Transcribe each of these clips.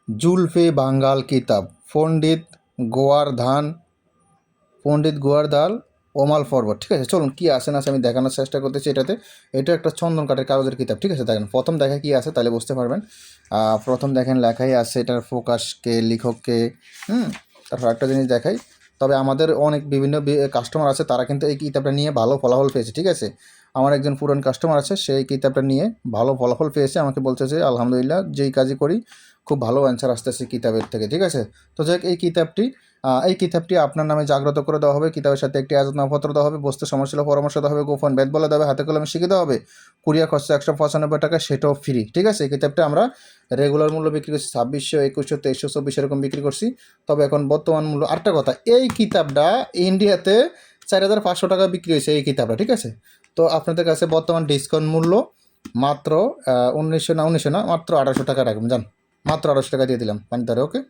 জুলফে বাঙ্গাল কিতাব, পণ্ডিত গোয়ার্ধান পণ্ডিত গোয়ার্ধাল ওমাল পর্বত। ঠিক আছে, চলুন কী আসে না আসে আমি দেখানোর চেষ্টা করতেছি এটাতে। এটা একটা চন্দন কাঠের কাগজের কিতাব। ঠিক আছে, দেখেন প্রথম দেখা কী আছে তাহলে বুঝতে পারবেন। প্রথম দেখেন লেখাই আছে এটার ফোকাসকে, লেখককে। তারপর একটা জিনিস দেখাই, তবে আমাদের অনেক বিভিন্ন কাস্টমার আছে, তারা কিন্তু এই কিতাবটা নিয়ে ভালো ফলাফল পেয়েছে। ঠিক আছে, আমার একজন পুরান কাস্টমার আছে, সেই কিতাবটা নিয়ে ভালো ফলাফল পেয়েছে, আমাকে বলতেছে আলহামদুলিল্লাহ যেই কাজই করি খুব ভালো অ্যান্সার আসতেছে কিতাবের থেকে। ঠিক আছে, তো যাই হোক এই কিতাবটি আপনার নামে জাগ্রত করে দেওয়া হবে। কিতাবের সাথে একটি আয়াতনামপত্র দেওয়া হবে, বস্তু সমস্যা পরামর্শ দেওয়া হবে, গোপন বেদ বলে দেওয়া হবে, হাতে কলমে শিখে দেওয়া হবে, কুরিয়ার খরচা 195 টাকা, সেটাও ফ্রি। ঠিক আছে, এই কিতাবটা আমরা রেগুলার মূল্য বিক্রি করছি 2600, 2100, 2300, 2400 এরকম বিক্রি করছি। তবে এখন বর্তমান মূল্য, আরেকটা কথা, এই কিতাবটা ইন্ডিয়াতে 4500 টাকা বিক্রি হয়েছে এই কিতাবটা। ঠিক আছে, তো আপনাদের কাছে বর্তমান ডিসকাউন্ট মূল্য মাত্র 1900 না, মাত্র 1800 টাকা রাখবেন, যান মাত্র 1800 টাকা দিয়ে দিলাম পানি ধরে। ওকে,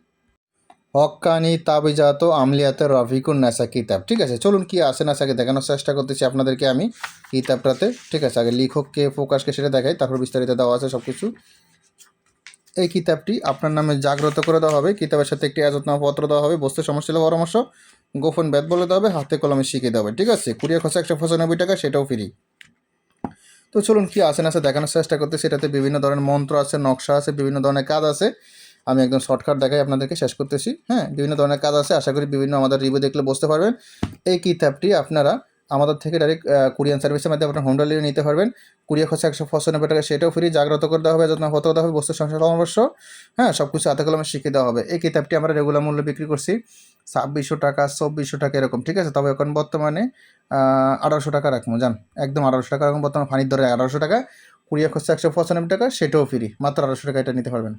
হক্কানি তাবিজাত আমলিয়াতে রফিকুন নেসা কিতাব। ঠিক আছে, চলুন কি আসে না আগে দেখানোর চেষ্টা করতেছি আপনাদেরকে আমি কিতাবটাতে। ঠিক আছে, আগে লেখককে ফোকাসকে সেটা দেখাই, তারপর বিস্তারিত দেওয়া আছে সব কিছু। এই কিতাবটি আপনার নামে জাগ্রত করে দেওয়া হবে, কিতাবের সাথে একটি আয়াতনামপত্র দেওয়া হবে, বস্তু সমস্যা পরামর্শ, গোপন বেদ বলে দেওয়া হবে, হাতে কলমে শিখে দেওয়া হবে। ঠিক আছে, কুরিয়ার খরচা 195 টাকা, সেটাও ফ্রি। তো চলুন কি আসে না দেখানোর চেষ্টা করতে। সেটাতে বিভিন্ন ধরনের মন্ত্র আছে, নকশা আছে, বিভিন্ন ধরনের কাজ আছে। আমি একদম শর্টকাট দেখাই আপনাদেরকে, শেষ করতেছি। হ্যাঁ, বিভিন্ন ধরনের কাজ আছে, আশা করি বিভিন্ন আমাদের রিভিউ দেখলে বুঝতে পারবেন। এই কিতাবটি আপনারা আমাদের থেকে ডাইরেক্ট কুরিয়ার সার্ভিসের মাধ্যমে আপনার হোম ডেলিভারি নিতে পারবেন। কুরিয়ার খরচা 195 টাকা, সেটাও ফ্রি। জাগ্রত করে দেওয়া হবে, যত্ন হতে দেওয়া হবে, বস্তু সংসার পরামর্শ, হ্যাঁ সব কিছু হাতে কলমে শিখিয়ে দেওয়া হবে। এই কিতাবটি আমরা রেগুলার মূল্য বিক্রি করছি 2600 টাকা, 2400 টাকা এরকম। ঠিক আছে, তবে এখন বর্তমানে 1800 টাকা রাখবো, যান একদম 1800 টাকা এখন বর্তমানে, পানির দরে 1800 টাকা। কুরিয়ার খরচা 195 টাকা, সেটাও ফ্রি, মাত্র 1800 টাকা এটা নিতে পারবেন।